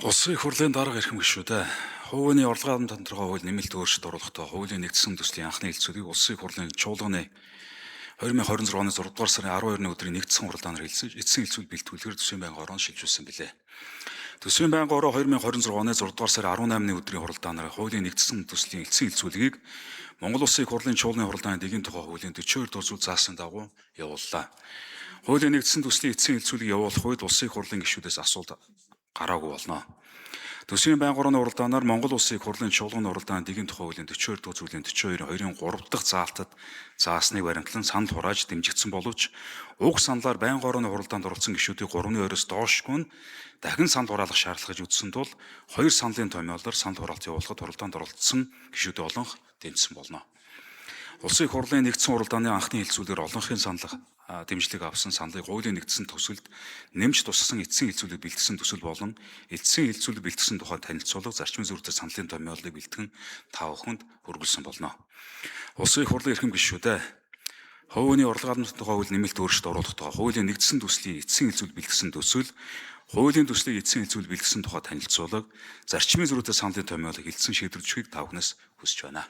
Улсын их хурлын дарга эрхэм гишүүдээ хувийн орлогын тодорхой хууль нэмэлт өөрчлөлт оруулахдаа хуулийн нэгдсэн төслийн анхны хэлцүүлгийг улсын их хурлын чуулганы 2026 оны 6 дугаар сарын 12-ны өдрийн нэгдсэн хуралдаанаар эцсийн хэлцүүл бэлтгүүлэхээр төсвийн байнгын орон шилжүүлсэн билээ. Төсвийн байнгын орон 2026 оны 6 дугаар сарын 18-ны өдрийн хуралдаанаар хуулийн нэгдсэн төслийн эцсийн хэлцүүлгийг Монгол Улсын их хурлын чуулганы хуралдааны дэгийн тухай хуулийн 42 дугаар зүйл заасан дагуу явууллаа. Хуулийн нэгдсэн төслийн эцсийн хэлцүүлгийг явуулах үед улсын их хурлын гишүүдээс асуулт гараагүй болно. Төсвийн байнгын орны хуралдаанаар Монгол Улсын их хурлын чуулганы хуралдааны дэгийн тухай хуулийн 42 дугаар зүйлийн 42-ийн 3 дахь заалтад заасныг баримтлан санал хурааж дэмжигдсэн боловч уг саналаар байнгын орны хуралдаанд оролцсон гишүүдийг 3-ны ойроос доошгүй нь дахин санал хураалах шаардлага гэж үзсэн тул хоёр саналын томьёолоор санал хураалт явуулахад хуралдаанд оролцсон гишүүдийн олонх тэнцсэн болно. Улсын их хурлын нэгдсэн хуралдааны анхны хэлцүүлгээр олонхын санал дэмжлэг авсан саналыг хуулийн нэгдсэн төсөлд нэмж тусгасан эцсийн хэлцүүлэг бэлтгэсэн төсөл болон эцсийн хэлцүүлэг бэлтгэсэн тухай танилцуулга зарчмын зөрүүтэй саналын томьёолыг бэлтгэн тав хүнд хүргэлсэн болно. Улсын их хурлын эрхэм гишүүдээ хувийн орлогын тухай хууль нэмэлт өөрчлөлт оруулах тухай хуулийн нэгдсэн төслийн эцсийн хэлцүүлэг бэлтгэсэн төсөл хуулийн төслийг эцсийн хэлцүүлэг бэлтгэсэн тухай танилцуулга зарчмын зөрүүтэй саналын томьёолыг хэлсэн шийдвэрлэхийг тав хүнээс хүсэж байна.